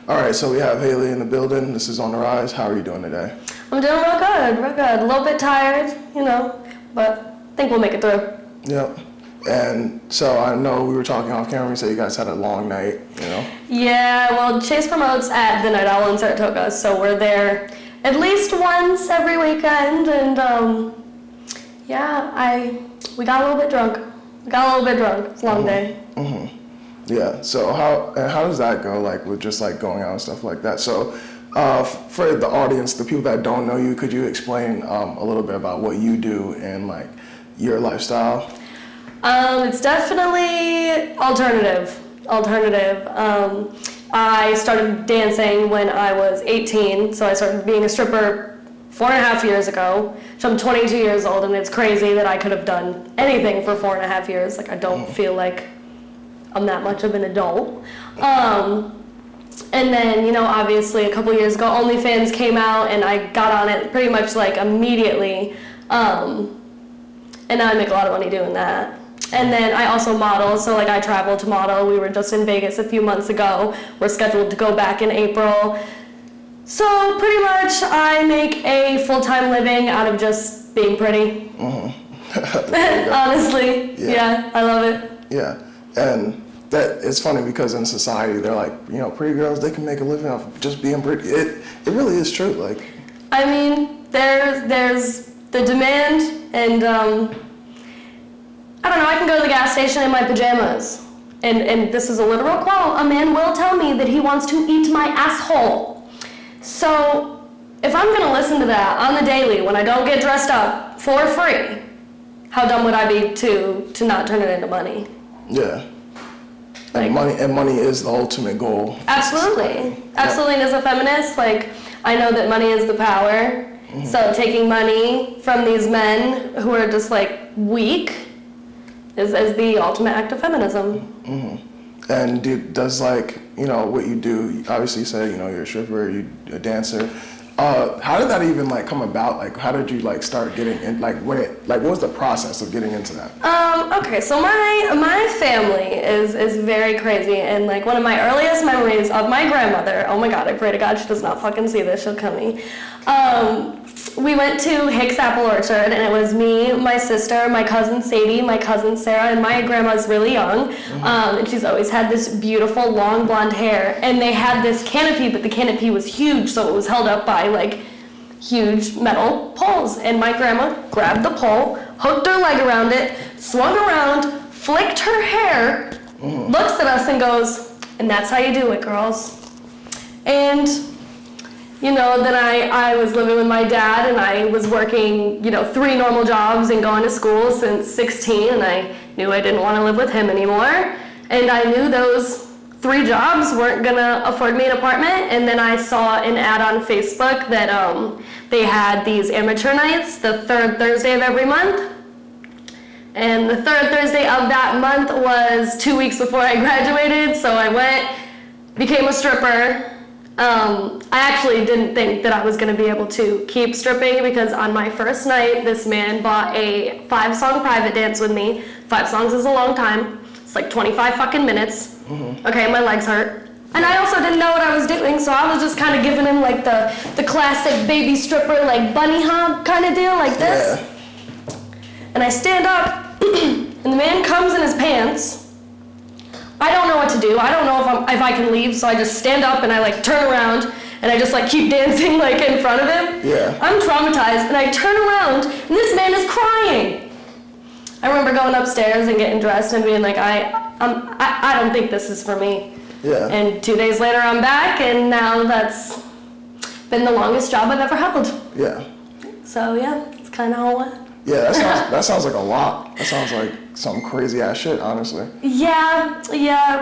All right, so we have Haley in the building. This is On the Rise. How are you doing today? I'm doing real good, real good. A little bit tired, but I think we'll make it through. Yep. And so I know we were talking off camera. You said you guys had a long night, Yeah, well, Chase promotes at the Night Owl in Saratoga, so we're there at least once every weekend, and we got a little bit drunk. It's a long day. Mm-hmm. Yeah. So how does that go? Like with just like going out and stuff like that. So for the audience, the people that don't know you, could you explain a little bit about what you do and like your lifestyle? It's definitely alternative. I started dancing when I was 18, so I started being a stripper 4.5 years ago. So I'm 22 years old, and it's crazy that I could have done anything for 4.5 years. Like, I don't feel like I'm that much of an adult. And then, obviously a couple years ago, OnlyFans came out, and I got on it pretty much like immediately. And now I make a lot of money doing that. And then I also model, so like I travel to model. We were just in Vegas a few months ago. We're scheduled to go back in April. So pretty much I make a full-time living out of just being pretty. Mm-hmm. Honestly, yeah, I love it. Yeah, and that it's funny because in society they're like, pretty girls, they can make a living off of just being pretty. It really is true. Like, I mean, there's the demand, and I don't know, I can go to the gas station in my pajamas, and this is a literal quote, a man will tell me that he wants to eat my asshole. So if I'm gonna listen to that on the daily when I don't get dressed up for free, how dumb would I be to not turn it into money? Yeah. And money is the ultimate goal. Absolutely. Absolutely. And as a feminist, like, I know that money is the power. Mm-hmm. So taking money from these men who are just like weak is the ultimate act of feminism. Mm-hmm. And does like, what you do, obviously you say, you're a stripper, you're a dancer. How did that even like come about? Like, how did you like start getting in, like what was the process of getting into that? Okay, so my family is very crazy, and like one of my earliest memories of my grandmother, oh my God, I pray to God she does not fucking see this, she'll kill me. We went to Hicks Apple Orchard, and it was me, my sister, my cousin Sadie, my cousin Sarah, and my grandma's really young, and she's always had this beautiful long blonde hair, and they had this canopy, but the canopy was huge, so it was held up by like huge metal poles, and my grandma grabbed the pole, hooked her leg around it, swung around, flicked her hair, looks at us and goes, and that's how you do it, girls. And then I was living with my dad, and I was working, 3 normal jobs and going to school since 16, and I knew I didn't want to live with him anymore. And I knew those 3 jobs weren't gonna afford me an apartment, and then I saw an ad on Facebook that they had these amateur nights the 3rd Thursday of every month. And the 3rd Thursday of that month was 2 weeks before I graduated, so I went, became a stripper. I actually didn't think that I was going to be able to keep stripping, because on my first night, this man bought a 5-song private dance with me. 5 songs is a long time. It's like 25 fucking minutes. Mm-hmm. Okay, my legs hurt. And I also didn't know what I was doing, so I was just kind of giving him like the classic baby stripper, like bunny hop kind of deal, like this. Yeah. And I stand up, and the man comes in his pants. I don't know what to do. I don't know if I can leave, so I just stand up and I like turn around and I just like keep dancing like in front of him. Yeah. I'm traumatized, and I turn around and this man is crying. I remember going upstairs and getting dressed and being like, I don't think this is for me. Yeah. And 2 days later I'm back, and now that's been the longest job I've ever held. Yeah. So yeah, it's kind of how it went. Yeah, that sounds like a lot. That sounds like some crazy ass shit, honestly. Yeah,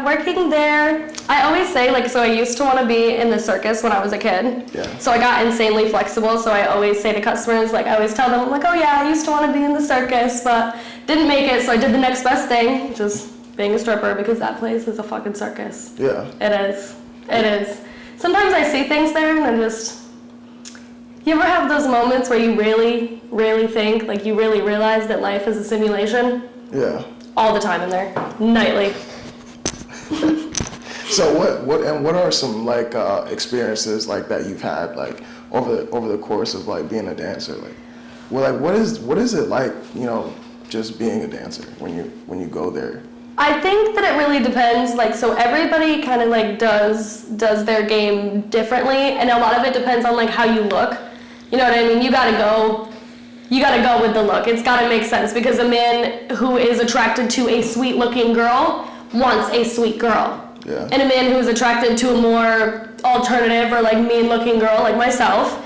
working there, I always say, like, so I used to want to be in the circus when I was a kid. Yeah. So I got insanely flexible, so I always say to customers, like, I always tell them, like, oh yeah, I used to want to be in the circus, but didn't make it, so I did the next best thing, which is being a stripper, because that place is a fucking circus. Yeah. It is. Sometimes I see things there, and I'm just... You ever have those moments where you really, really think, like you really realize that life is a simulation? Yeah. All the time in there, nightly. So what are some like experiences like that you've had like over the course of like being a dancer? Like, well, like what is it like, just being a dancer when you go there? I think that it really depends. Like, so everybody kind of like does their game differently, and a lot of it depends on like how you look. You know what I mean? You gotta go with the look. It's gotta make sense, because a man who is attracted to a sweet looking girl wants a sweet girl. Yeah. And a man who is attracted to a more alternative or like mean looking girl like myself,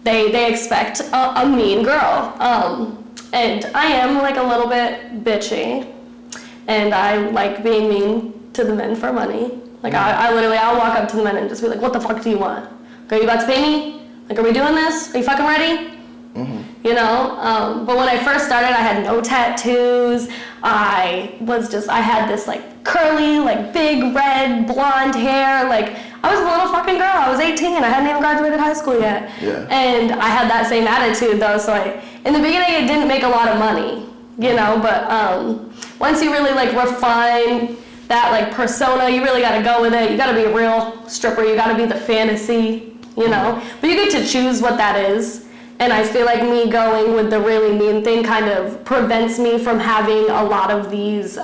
they expect a mean girl. And I am like a little bit bitchy, and I like being mean to the men for money. Like I'll walk up to the men and just be like, what the fuck do you want? Are you about to pay me? Like, are we doing this? Are you fucking ready? Mm-hmm. But when I first started, I had no tattoos. I had this like curly, like big red blonde hair. Like, I was a little fucking girl. I was 18. I hadn't even graduated high school yet. Yeah. And I had that same attitude though. So in the beginning, it didn't make a lot of money, but once you really like refine that like persona, you really gotta go with it. You gotta be a real stripper. You gotta be the fantasy, But you get to choose what that is. And I feel like me going with the really mean thing kind of prevents me from having a lot of these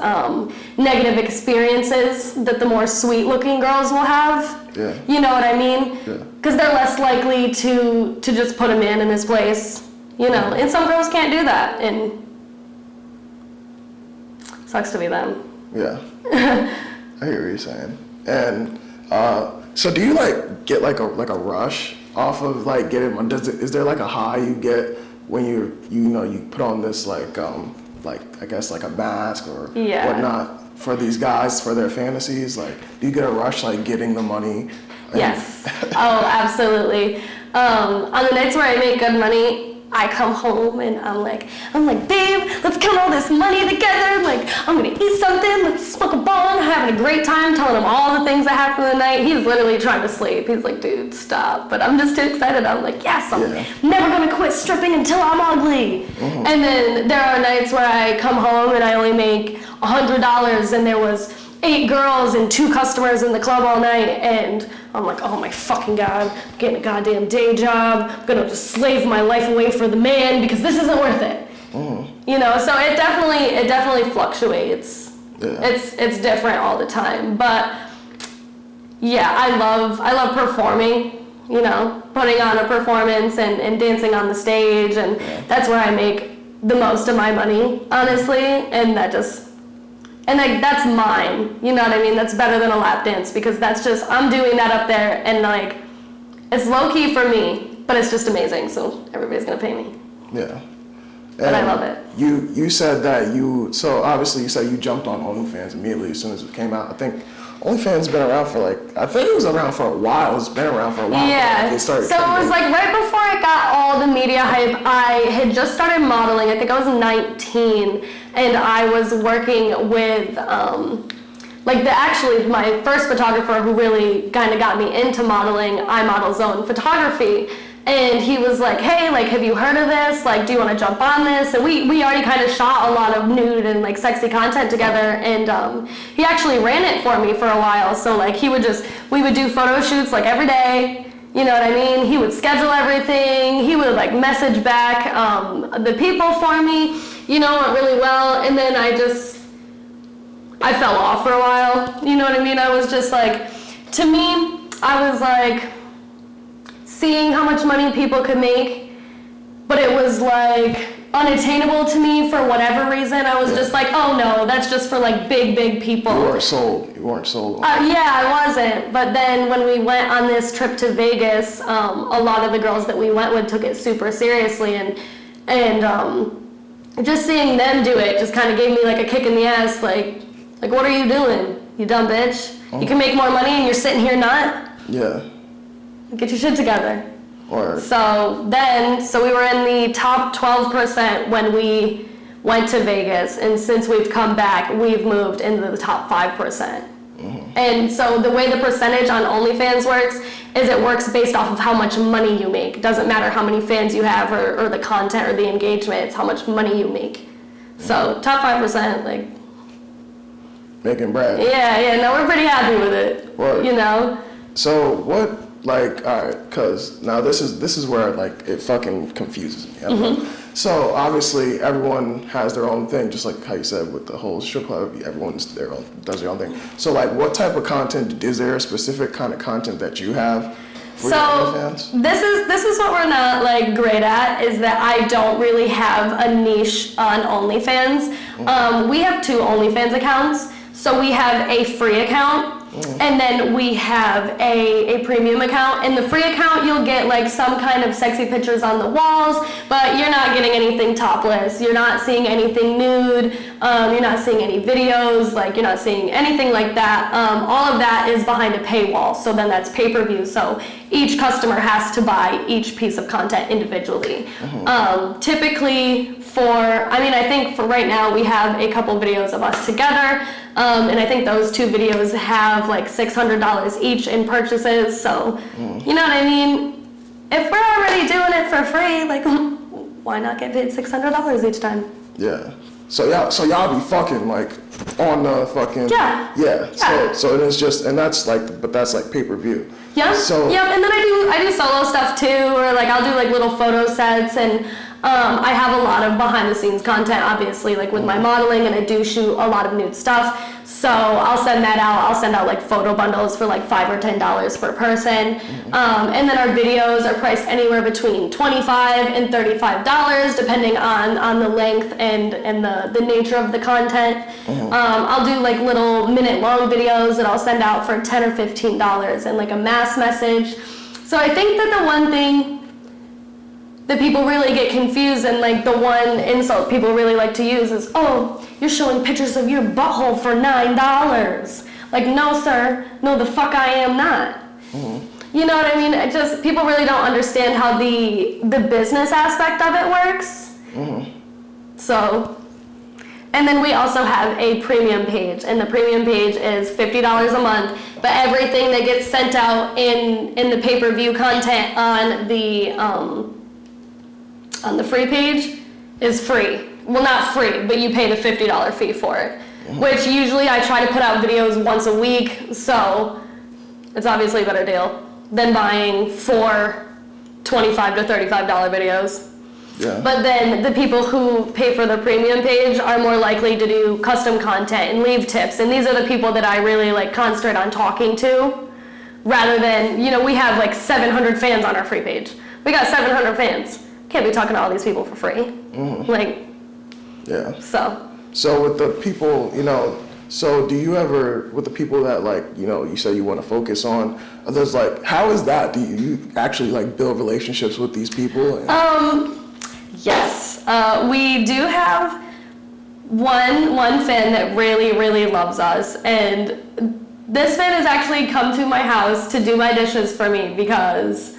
negative experiences that the more sweet-looking girls will have. Yeah. You know what I mean? Yeah. Because they're less likely to just put a man in his place, And some girls can't do that, and sucks to be them. Yeah. I hear what you're saying. And so do you like get like a rush off of like getting? Is there like a high you get when you put on this like I guess like a mask or whatnot for these guys for their fantasies? Like, do you get a rush like getting the money? Yes. Oh, absolutely. On the nights where I make good money, I come home and I'm like, babe, let's count all this money together. Like, I'm gonna eat something, let's smoke a bong, having a great time, telling him all the things that happened the night. He's literally trying to sleep. He's like, dude, stop. But I'm just too excited. I'm like, yes, I'm never gonna quit stripping until I'm ugly. Mm-hmm. And then there are nights where I come home and I only make $100, and there was 8 girls and 2 customers in the club all night, and I'm like, oh my fucking God, I'm getting a goddamn day job. I'm gonna just slave my life away for the man because this isn't worth it. So it definitely fluctuates. Yeah. It's different all the time. But yeah, I love performing, putting on a performance and dancing on the stage, and that's where I make the most of my money, honestly, and that's mine, you know what I mean? That's better than a lap dance, because I'm doing that up there, and like, it's low-key for me, but it's just amazing, so everybody's gonna pay me. Yeah. But I love it. You said that so obviously you said you jumped on OnlyFans immediately as soon as it came out. I think OnlyFans been around for I think it was around for a while. It's been around for a while. Yeah. So it was like right before I got all the media hype, I had just started modeling. I think I was 19, and I was working with my first photographer who really kind of got me into modeling, iModel's Own Photography. And he was like, hey, like, have you heard of this? Like, do you want to jump on this? And we already kind of shot a lot of nude and like sexy content together. And he actually ran it for me for a while. So like we would do photo shoots like every day. You know what I mean? He would schedule everything. He would like message back the people for me, went really well. And then I fell off for a while. You know what I mean? I was just like, to me, I was like, seeing how much money people could make, but it was like unattainable to me for whatever reason. I was just like, oh no, that's just for like big people. You weren't sold. Yeah, I wasn't. But then when we went on this trip to Vegas, a lot of the girls that we went with took it super seriously, and just seeing them do it just kind of gave me like a kick in the ass. Like what are you doing, you dumb bitch? You can make more money and you're sitting here not? Yeah. Get your shit together. Word. So we were in the top 12% when we went to Vegas, and since we've come back, we've moved into the top 5%. Mm-hmm. And so the way the percentage on OnlyFans works is it works based off of how much money you make. It doesn't matter how many fans you have or the content or the engagement, it's how much money you make. So top 5%, like. Making bread. Yeah, no, we're pretty happy with it. Word. You know? So what, like, all right, because now this is where, like, it fucking confuses me. I don't know. So obviously everyone has their own thing, just like how you said with the whole strip club, everyone's does their own thing. So like, what type of content, is there a specific kind of content that you have for your OnlyFans? This is what we're not like great at, is that I don't really have a niche on OnlyFans. We have 2 OnlyFans accounts. So we have a free account, and then we have a premium account. In the free account, you'll get like some kind of sexy pictures on the walls, but you're not getting anything topless. You're not seeing anything nude. You're not seeing any videos. Like, you're not seeing anything like that. All of that is behind a paywall. So then that's pay-per-view. So each customer has to buy each piece of content individually. Typically I think for right now, we have a couple videos of us together. And I think those 2 videos have like $600 each in purchases. So, you know what I mean? If we're already doing it for free, like, why not get paid $600 each time? Yeah. So y'all be fucking like on the fucking. Yeah. So it's just, and that's like, but that's like pay-per-view. Yep. And then I do solo stuff too, or like I'll do like little photo sets, and I have a lot of behind the scenes content, obviously, like with my modeling, and I do shoot a lot of nude stuff. So I'll send that out. I'll send out like photo bundles for like $5 or $10 per person. And then our videos are priced anywhere between $25 and $35, depending on the length and the nature of the content. I'll do like little minute-long videos that I'll send out for $10 or $15 and like a mass message. So I think that the one thing that people really get confused, and like the one insult people really like to use is, oh, you're showing pictures of your butthole for $9. Like, no, sir. No, the fuck I am not. You know what I mean? People really don't understand how the business aspect of it works. So, and then we also have a premium page, and the premium page is $50 a month, but everything that gets sent out in the pay-per-view content on the free page is free. Well, not free, but you pay the $50 fee for it, which usually I try to put out videos once a week, so it's obviously a better deal than buying 4 $25 to $35 videos. Yeah. But then the people who pay for the premium page are more likely to do custom content and leave tips, and these are the people that I really like concentrate on talking to, rather than, we have like 700 fans on our free page. We got 700 fans. Can't be talking to all these people for free. So with the people, so do you ever, with the people that like, you say you want to focus on, there's like, how is that? Do you actually like build relationships with these people? Yes. We do have one fan that really, really loves us, and this fan has actually come to my house to do my dishes for me because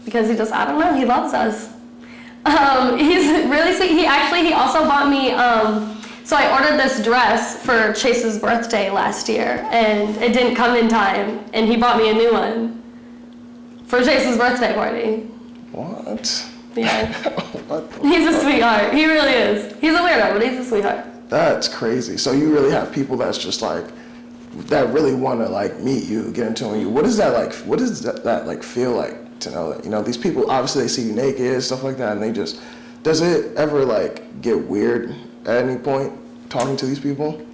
he just, I don't know, he loves us. He's really sweet. He also bought me, so I ordered this dress for Chase's birthday last year, and it didn't come in time, and he bought me a new one for Chase's birthday party. What? Yeah. What? He's a sweetheart. He really is. He's a weirdo, but he's a sweetheart. That's crazy. So you really have people that's just like, that really want to like meet you, get into you. What is that like? What does that like feel like? To know that, these people, obviously they see you naked, stuff like that, and they just, does it ever like get weird at any point talking to these people?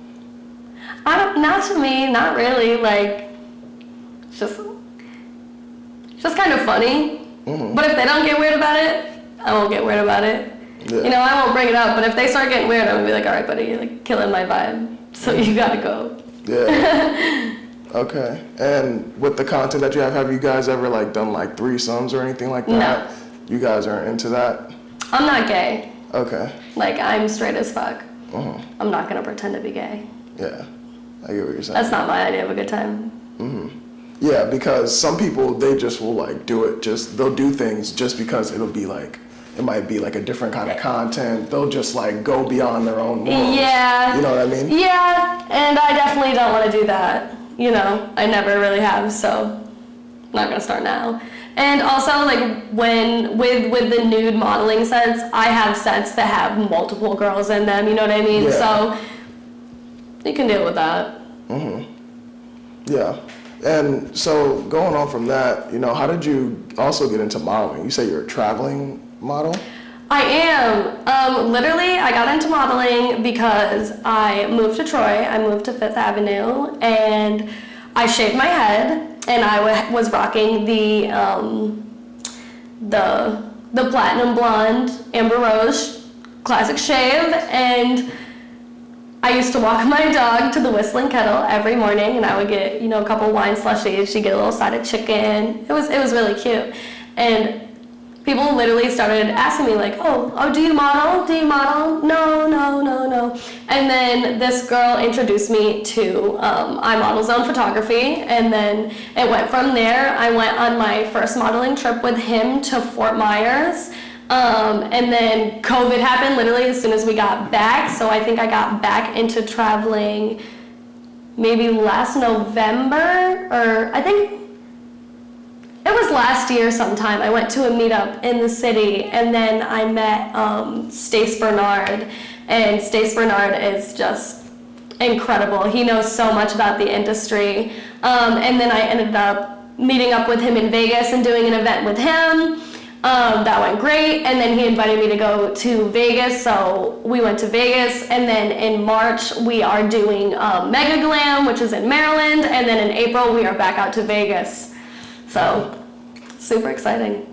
Not to me, not really. Like, it's just kind of funny. But if they don't get weird about it, I won't get weird about it. Yeah. I won't bring it up, but if they start getting weird, I'm gonna be like, all right, buddy, you're like killing my vibe, so you gotta go. Yeah. Okay. And with the content that you have you guys ever like done like threesomes or anything like that? No. You guys aren't into that? I'm not gay. Okay. Like, I'm straight as fuck. I'm not gonna pretend to be gay. Yeah. I get what you're saying. That's not my idea of a good time. Yeah, because some people, they just will like do it, they'll do things just because it'll be like, it might be like a different kind of content. They'll just like go beyond their own rules. Yeah. You know what I mean? Yeah, and I definitely don't want to do that. I never really have, so I'm not gonna start now. And also, like, with the nude modeling sets, I have sets that have multiple girls in them, you know what I mean? Yeah. So you can deal with that. Yeah. And so going on from that, you know, how did you also get into modeling? You say you're a traveling model? I am. Literally, I got into modeling because I moved to Troy. I moved to Fifth Avenue, and I shaved my head, and I was rocking the platinum blonde Amber Rose classic shave, and I used to walk my dog to the Whistling Kettle every morning, and I would get, you know, a couple wine slushies. She'd get a little side of chicken. It was really cute, and people literally started asking me like, oh, do you model? Do you model? No. And then this girl introduced me to iModel Zone Photography, and then it went from there. I went on my first modeling trip with him to Fort Myers, and then COVID happened literally as soon as we got back, so I think I got back into traveling maybe last November, or I think it was last year sometime. I went to a meetup in the city, and then I met Stace Bernard, and Stace Bernard is just incredible. He knows so much about the industry, and then I ended up meeting up with him in Vegas and doing an event with him. That went great, and then he invited me to go to Vegas, so we went to Vegas, and then in March we are doing Mega Glam, which is in Maryland, and then in April we are back out to Vegas. So, super exciting.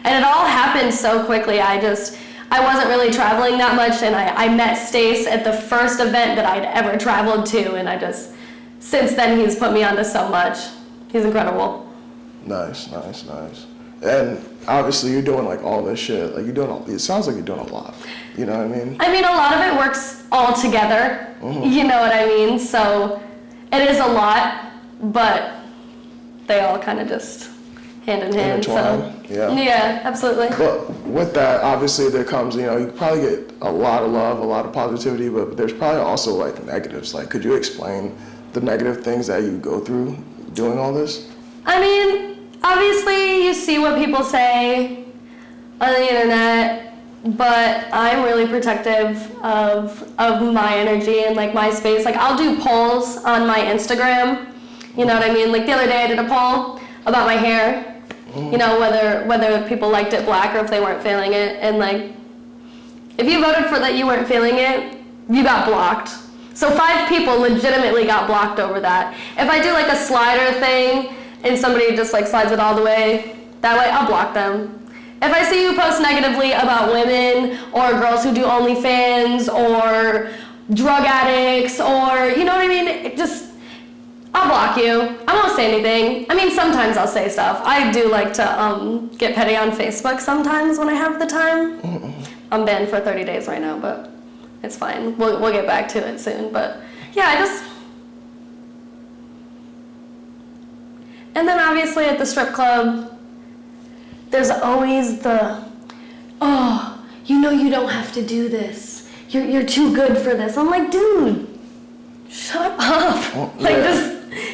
And it all happened so quickly. I wasn't really traveling that much, and I met Stace at the first event that I'd ever traveled to, and since then he's put me onto so much. He's incredible. Nice. And obviously you're doing like all this shit. Like it sounds like you're doing a lot. You know what I mean? I mean, a lot of it works all together. You know what I mean? So it is a lot, but they all kind of just hand in hand. Intertwined, so yeah, absolutely. But with that, obviously there comes, you know, you probably get a lot of love, a lot of positivity, but there's probably also like negatives. Like, could you explain the negative things that you go through doing all this? I mean, obviously you see what people say on the internet, but I'm really protective of my energy and like my space. Like, I'll do polls on my Instagram. You know what I mean? Like the other day I did a poll about my hair. You know, whether people liked it black or if they weren't feeling it. And like, if you voted for that you weren't feeling it, you got blocked. So 5 people legitimately got blocked over that. If I do like a slider thing and somebody just like slides it all the way, that way I'll block them. If I see you post negatively about women or girls who do OnlyFans or drug addicts or, you know what I mean, I'll block you. I won't say anything. I mean, sometimes I'll say stuff. I do like to get petty on Facebook sometimes when I have the time. I'm banned for 30 days right now, but it's fine. We'll get back to it soon. But yeah, and then obviously at the strip club, there's always you know you don't have to do this. You're too good for this. I'm like, dude, shut up.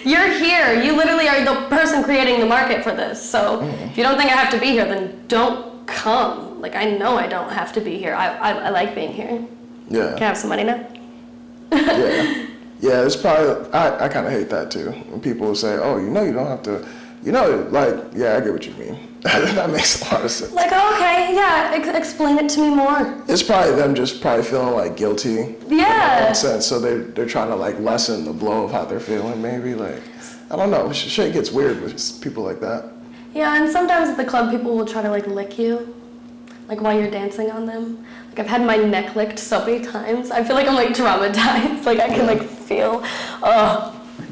You're here. You literally are the person creating the market for this. So if you don't think I have to be here, then don't come. Like, I know I don't have to be here. I like being here. Yeah. Can I have some money now? Yeah, it's probably, I kind of hate that too. When people say, oh, you know you don't have to, you know, like, yeah, I get what you mean. That makes a lot of sense. Like, okay, yeah, explain it to me more. It's probably them just probably feeling like guilty. Yeah. In their own sense, so they're trying to like lessen the blow of how they're feeling maybe. Like, I don't know, shit gets weird with people like that. Yeah, and sometimes at the club people will try to like lick you, like while you're dancing on them. Like, I've had my neck licked so many times. I feel like I'm like traumatized. Like, I can like feel,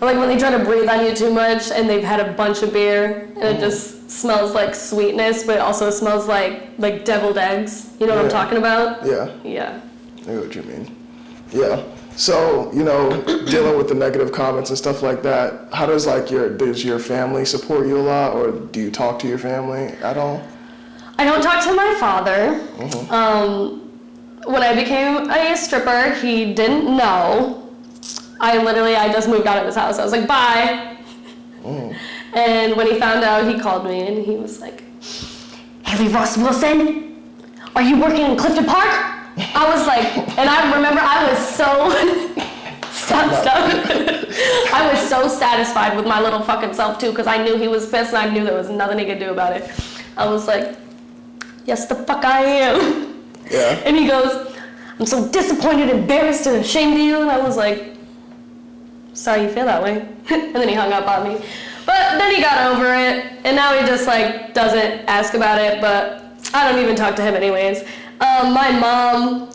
like when they try to breathe on you too much and they've had a bunch of beer and it just smells like sweetness, but it also smells like deviled eggs. You know what I'm talking about? Yeah. Yeah. I know what you mean. Yeah. So, you know, dealing with the negative comments and stuff like that, how does does your family support you a lot, or do you talk to your family at all? I don't talk to my father. When I became a stripper, he didn't know. I just moved out of his house. I was like, bye. And when he found out, he called me and he was like, Hailey Ross Wilson, are you working in Clifton Park? I was like, and I remember I was so I was so satisfied with my little fucking self too, because I knew he was pissed and I knew there was nothing he could do about it. I was like, yes, the fuck I am. Yeah. And he goes, I'm so disappointed, embarrassed, and ashamed of you. And I was like, sorry you feel that way. And then he hung up on me. But then he got over it, and now he just like doesn't ask about it, but I don't even talk to him anyways. My mom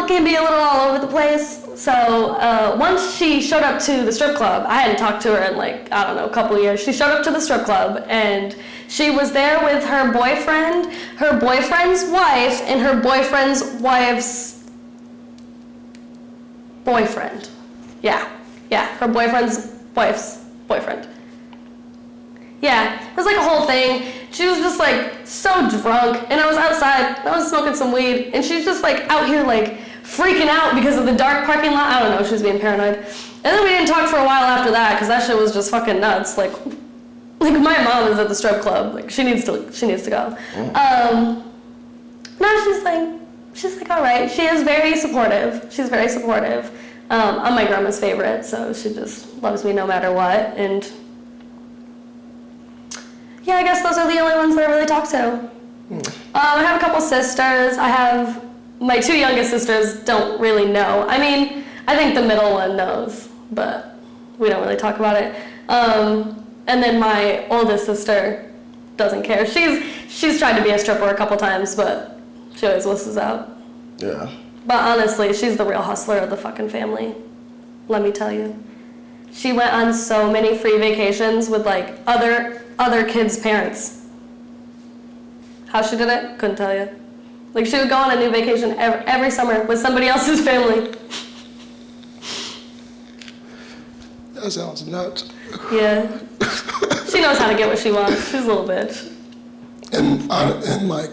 can be a little all over the place. So once she showed up to the strip club, I hadn't talked to her in like, I don't know, a couple of years. She showed up to the strip club and she was there with her boyfriend, her boyfriend's wife, and her boyfriend's wife's boyfriend. Yeah, her boyfriend's wife's boyfriend. Yeah, it was like a whole thing. She was just like so drunk, and I was outside, I was smoking some weed, and she's just like out here like freaking out because of the dark parking lot. I don't know, she was being paranoid. And then we didn't talk for a while after that, because that shit was just fucking nuts. Like my mom is at the strip club, like she needs to go. No, she's like all right. She is very supportive. She's very supportive. I'm my grandma's favorite, so she just loves me no matter what. And yeah, I guess those are the only ones that I really talk to. I have a couple sisters. My two youngest sisters don't really know. I mean, I think the middle one knows, but we don't really talk about it. And then my oldest sister doesn't care. She's tried to be a stripper a couple times, but she always wusses out. Yeah. But honestly, she's the real hustler of the fucking family. Let me tell you. She went on so many free vacations with like other kids' parents. How she did it? Couldn't tell you. Like she would go on a new vacation every summer with somebody else's family. That sounds nuts. Yeah. She knows how to get what she wants. She's a little bitch. And like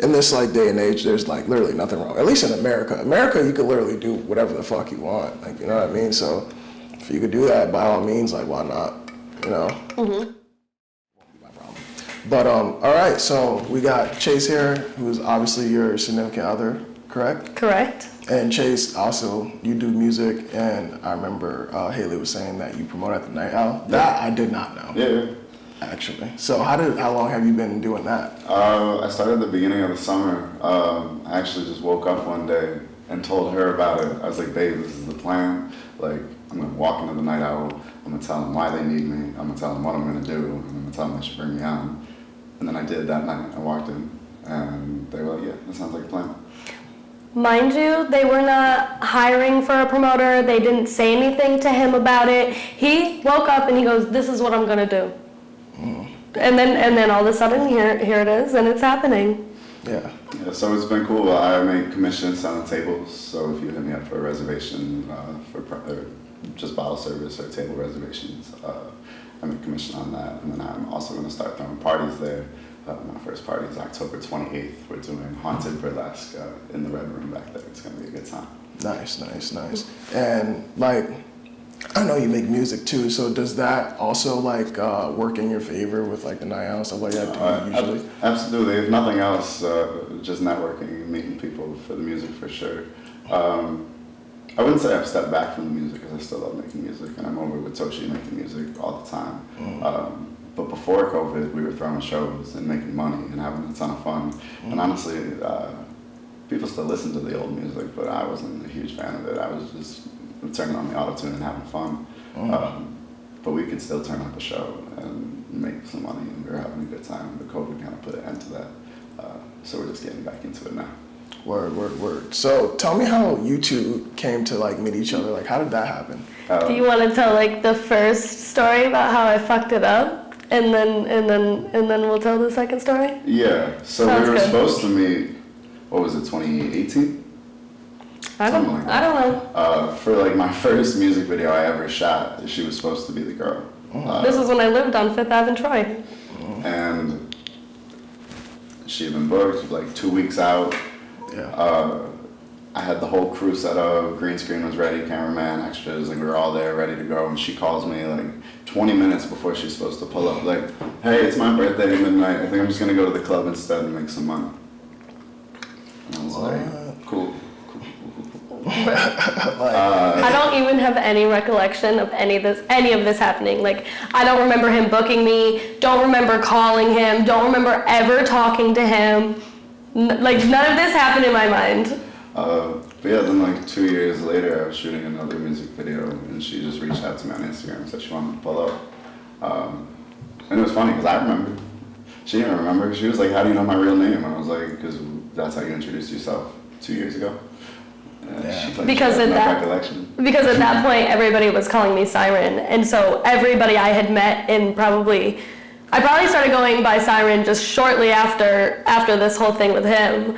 in this like day and age, there's like literally nothing wrong. At least in America, you could literally do whatever the fuck you want. Like, you know what I mean? So if you could do that, by all means, like why not? You know. Mhm. But all right. So we got Chase here, who's obviously your significant other, correct? Correct. And Chase, also, you do music, and I remember Haley was saying that you promote at the Night Owl. That I did not know. Yeah. Actually. So how long have you been doing that? I started at the beginning of the summer. I actually just woke up one day and told her about it. I was like, babe, this is the plan. Like, I'm gonna walk into the Night Owl. I'm gonna tell them why they need me. I'm gonna tell them what I'm gonna do. And I'm gonna tell them they should bring me on. And then I did that night. I walked in, and they were like, yeah, that sounds like a plan. Mind you, they were not hiring for a promoter. They didn't say anything to him about it. He woke up and he goes, this is what I'm gonna do. And then all of a sudden, here it is, and it's happening. Yeah. Yeah, so it's been cool. I make commissions selling tables. So if you hit me up for a reservation, or just bottle service or table reservations, I make commission on that. And then I'm also going to start throwing parties there. My first party is October 28th. We're doing Haunted Burlesque in the Red Room back there. It's going to be a good time. Nice. And like, I know you make music too, so does that also like work in your favor with like the Night Owl and stuff like that? Do you usually? Absolutely. If nothing else, just networking and meeting people for the music for sure. I wouldn't say I've stepped back from the music because I still love making music, and I'm over with Toshi making music all the time. But before COVID, we were throwing shows and making money and having a ton of fun. And honestly, people still listen to the old music, but I wasn't a huge fan of it. I was just turning on the auto-tune and having fun. But we could still turn up a show and make some money, and we were having a good time. But COVID kind of put an end to that. So we're just getting back into it now. Word. So tell me how you two came to like meet each other. Like, how did that happen? Do you want to tell like the first story about how I fucked it up, and then we'll tell the second story? Yeah. So Sounds we were good. supposed to meet. What was it? 2018. I don't know. For like my first music video I ever shot, she was supposed to be the girl. This was when I lived on 5th Ave in Troy. And she had been booked like 2 weeks out. Yeah. I had the whole crew set up, green screen was ready, cameraman, extras, like we were all there ready to go. And she calls me like 20 minutes before she's supposed to pull up, like, hey, it's my birthday at midnight. I think I'm just gonna go to the club instead and make some money. And I was like, cool. I don't even have any recollection of any of this happening. Like, I don't remember him booking me, don't remember calling him, don't remember ever talking to him. Like, none of this happened in my mind. But yeah, then like 2 years later, I was shooting another music video, and she just reached out to me on Instagram and said she wanted to pull up. And it was funny because I remember. She didn't remember. She was like, "How do you know my real name?" I was like, "Because that's how you introduced yourself 2 years ago." Because at that point, everybody was calling me Siren, and so everybody I had met I probably started going by Siren just shortly after this whole thing with him.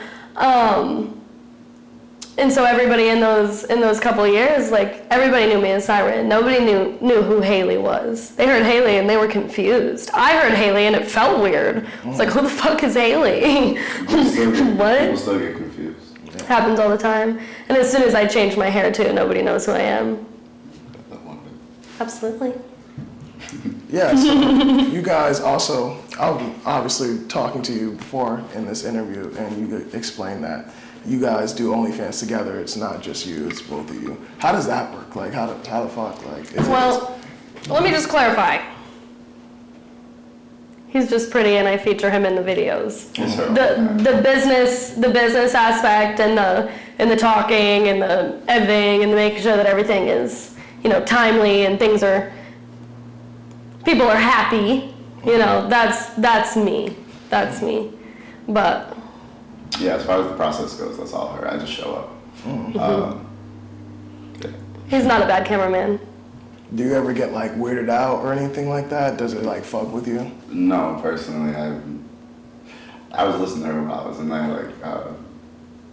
And so everybody in those couple of years, like, everybody knew me as Siren. Nobody knew who Hailey was. They heard Hailey and they were confused. I heard Hailey and it felt weird. It's like, who the fuck is Hailey? What? People still get confused. Yeah. Happens all the time. And as soon as I change my hair too, nobody knows who I am. Absolutely. Yeah, so you guys also, I'm obviously talking to you before in this interview, and you explained that you guys do OnlyFans together. It's not just you, it's both of you. How does that work? Like, how the fuck, like, let me just clarify. He's just pretty and I feature him in the videos. The business aspect and the talking and the editing and making sure that everything is, timely and people are happy, that's me. That's me. But yeah, as far as the process goes, that's all her. I just show up. Yeah. He's not a bad cameraman. Do you ever get like weirded out or anything like that? Does it like fuck with you? No, personally, I was listening to her while I was in there. Like,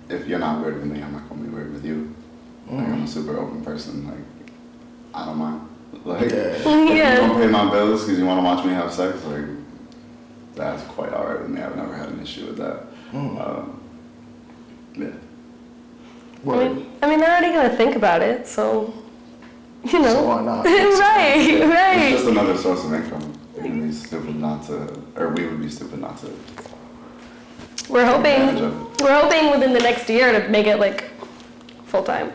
if you're not weird with me, I'm not gonna be weird with you. Like, I'm a super open person. Like, I don't mind. Like, if you don't pay my bills because you want to watch me have sex, like, that's quite alright with me. I've never had an issue with that. Yeah. I mean, they're already gonna think about it, so. So why not? right. It's just another source of income. We would be stupid not to. We're hoping within the next year to make it like full time.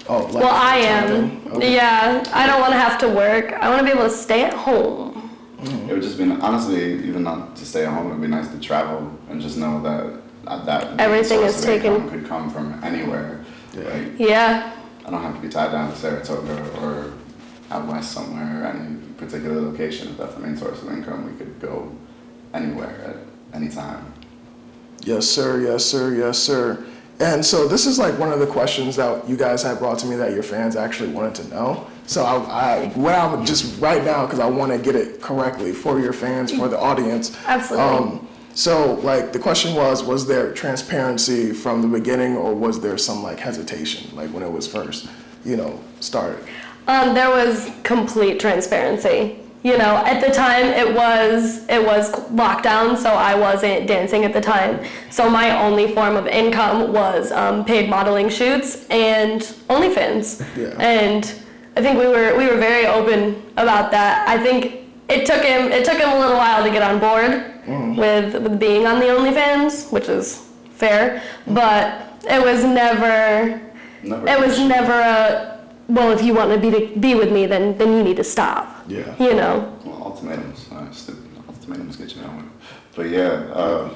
Oh, like well, I am. Okay. Yeah, I don't want to have to work. I want to be able to stay at home. It would just be, honestly, even not to stay at home, it would be nice to travel and just know that everything is taken. Could come from anywhere. Like, yeah. I don't have to be tied down to Saratoga or out west somewhere or any particular location. If that's the main source of income, we could go anywhere at any time. Yes, sir. Yes, sir. Yes, sir. And so this is like one of the questions that you guys have brought to me that your fans actually wanted to know. So I just right now, because I want to get it correctly for your fans, for the audience. Absolutely. So like the question was there transparency from the beginning, or was there some like hesitation, like when it was first, started? There was complete transparency. At the time it was lockdown, so I wasn't dancing at the time. So my only form of income was paid modeling shoots and OnlyFans. Yeah. And I think we were very open about that. I think it took him a little while to get on board with being on the OnlyFans, which is fair. But it was never a, well, if you want to be with me, then you need to stop. Yeah. Well, ultimatums, stupid. Ultimatums get you nowhere. But yeah,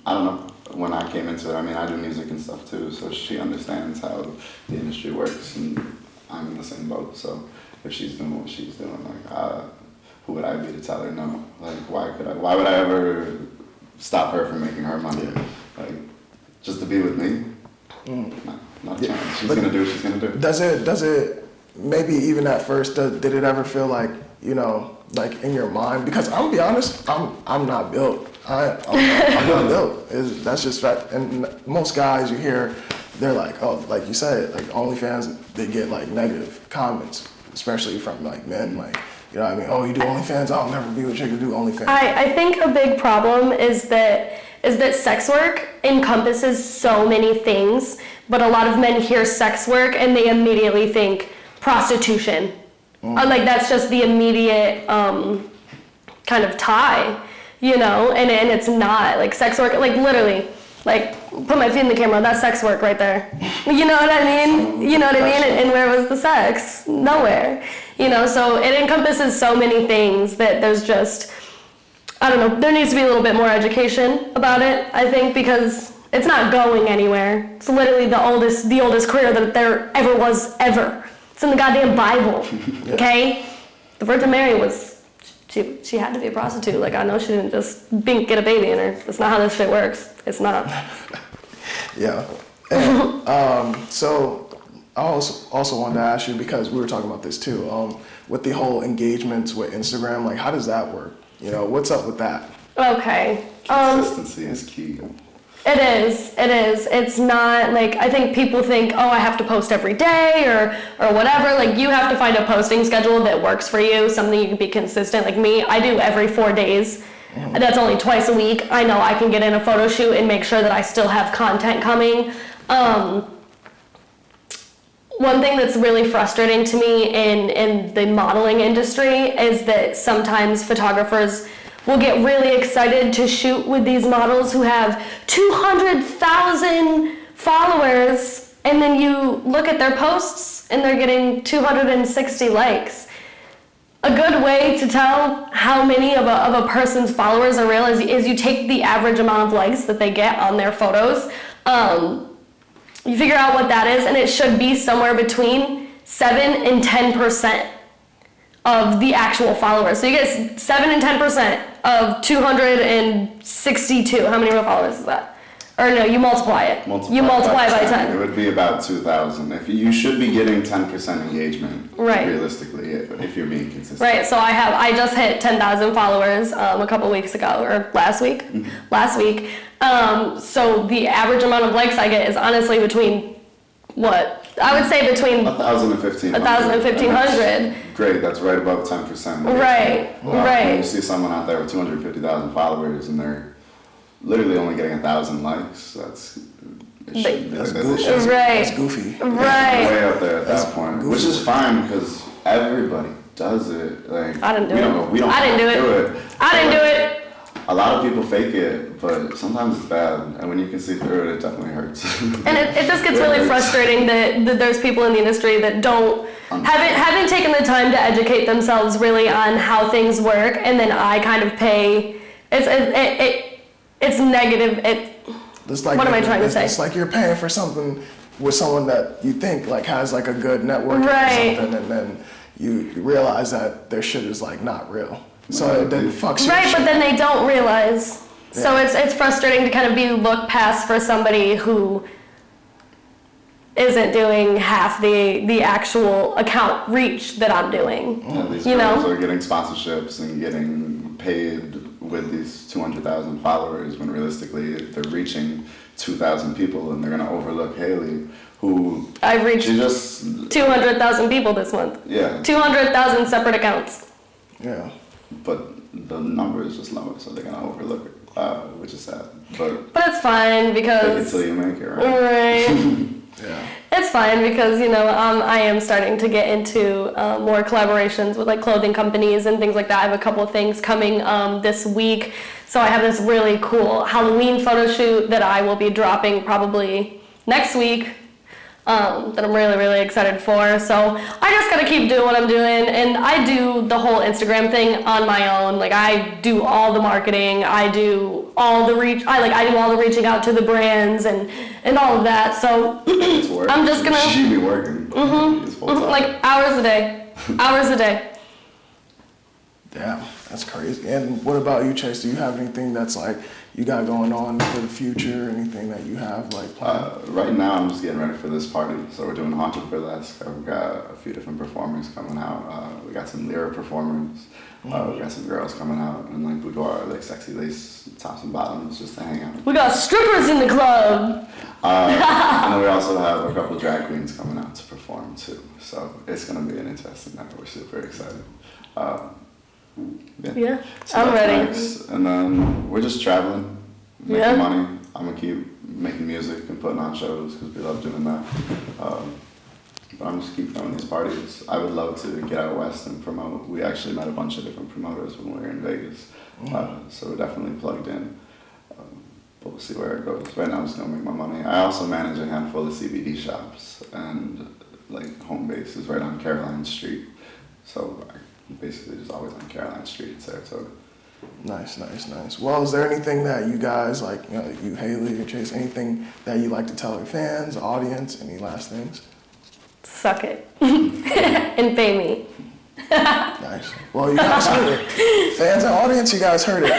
I don't know. When I came into it, I mean, I do music and stuff too, so she understands how the industry works, and I'm in the same boat. So if she's doing what she's doing, like, who would I be to tell her no? Like, why would I ever stop her from making her money? Yeah. Like, just to be with me? Not a chance. She's gonna do what she's gonna do. Does it, maybe even at first, did it ever feel like, like in your mind? Because I'm gonna be honest, I'm not built. I'm not built. That's just fact. And most guys you hear, they're like, oh, like you said, like OnlyFans, they get like negative comments, especially from like men, like, you know what I mean? Oh, you do OnlyFans? I'll never be with a chick who do OnlyFans. I think a big problem is that sex work encompasses so many things, but a lot of men hear sex work and they immediately think prostitution. Like that's just the immediate kind of tie, and it's not. Like sex work, like literally, Like, put my feet in the camera, that's sex work right there. You know what I mean? You know what I mean? And where was the sex? Nowhere. You know, so it encompasses so many things that there's just, I don't know, there needs to be a little bit more education about it, I think, because it's not going anywhere. It's literally the oldest career that there ever was, ever. It's in the goddamn Bible, okay? The Virgin Mary was, she had to be a prostitute. Like, I know she didn't just get a baby in her. That's not how this shit works. It's not. Yeah. And, so I also wanted to ask you, because we were talking about this too, with the whole engagements with Instagram, like, how does that work? You know, what's up with that? Okay. Consistency is key. It is. It's not like, I think people think, oh, I have to post every day or whatever. Like, you have to find a posting schedule that works for you, something you can be consistent. Like me, I do every 4 days. And that's only twice a week. I know I can get in a photo shoot and make sure that I still have content coming. One thing that's really frustrating to me in the modeling industry is that sometimes photographers will get really excited to shoot with these models who have 200,000 followers, and then you look at their posts and they're getting 260 likes. A good way to tell how many of a person's followers are real is you take the average amount of likes that they get on their photos. You figure out what that is, and it should be somewhere between 7 and 10% of the actual followers. So you get 7 and 10% of 262. How many real followers is that? Or no, you multiply it. You multiply by 10. It would be about 2,000. If you should be getting 10% engagement, right, realistically, if you're being consistent. Right. So I just hit 10,000 followers a couple weeks ago, or last week. Last week. So the average amount of likes I get is honestly between what? I would say between 1,000 and 1,500. 1,000 and 1,500. Great, that's right above 10%. Right, right. When you see someone out there with 250,000 followers and they're literally only getting 1,000 likes, that's goofy. Right. That's goofy. Right. Way up there at that point, goofy. which is fine because everybody does it. Like, I didn't do it. We don't I didn't do it. I didn't do it. A lot of people fake it, but sometimes it's bad, and when you can see through it, it definitely hurts. And it just gets really frustrating that there's people in the industry that haven't taken the time to educate themselves really on how things work, and then I kind of pay. It's negative. What am I trying to say? It's like you're paying for something with someone that you think like has like a good network right, or something, and then you realize that their shit is like not real. So it then fucks you. Right, but then they don't realize. Yeah. So it's frustrating to kind of be looked past for somebody who isn't doing half the actual account reach that I'm doing. Yeah, these girls are getting sponsorships and getting paid with these 200,000 followers when realistically they're reaching 2,000 people, and they're gonna overlook Hailey, who I've reached 200,000 people this month. Yeah. 200,000 separate accounts. Yeah. But the number is just lower, so they're gonna overlook it, which is sad. But it's fine because fake it till you make it, right? Right. Yeah. It's fine because I am starting to get into more collaborations with like clothing companies and things like that. I have a couple of things coming this week. So I have this really cool Halloween photo shoot that I will be dropping probably next week. That I'm really, really excited for. So I just gotta keep doing what I'm doing, and I do the whole Instagram thing on my own. Like, I do all the marketing, I do all the I do all the reaching out to the brands and all of that. So I'm just gonna. She be working. Like hours a day. Damn, that's crazy. And what about you, Chase? Do you have anything that's like you got going on for the future? Anything that you have like planned? Right now, I'm just getting ready for this party. So we're doing Haunted Burlesque. We've got a few different performers coming out. We got some lyric performers. We got some girls coming out in like boudoir, like sexy lace tops and bottoms, just to hang out. We got strippers in the club. And then we also have a couple drag queens coming out to perform too. So it's gonna be an interesting night. We're super excited. Yeah, so I'm ready. Next. And then we're just traveling, making money. I'm gonna keep making music and putting on shows because we love doing that. But I'm just keep throwing these parties. I would love to get out west and promote. We actually met a bunch of different promoters when we were in Vegas, so we're definitely plugged in. but we'll see where it goes. Right now, I'm just gonna make my money. I also manage a handful of CBD shops, and like home base is right on Caroline Street, so I'm basically just always on Caroline Street in Saratoga. Nice, nice, nice. Well, is there anything that you guys, like, you know, you, Haley or Chase, anything that you like to tell your fans, audience, any last things? Suck it. And pay me. Nice. Well, you guys heard it. Fans and audience, you guys heard it. So,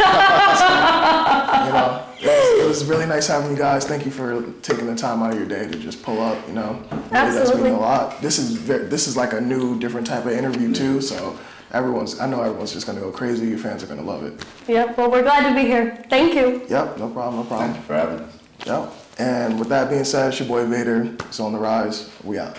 you know, it was really nice having you guys. Thank you for taking the time out of your day to just pull up, you know. Really, that's Absolutely. meaning a lot. This is like a new, different type of interview too, so I know everyone's just gonna go crazy. Your fans are gonna love it. Yep, well, we're glad to be here. Thank you. Yep, no problem, no problem. Thank you for having us. Yep. And with that being said, it's your boy Vader. It's on the rise. We out.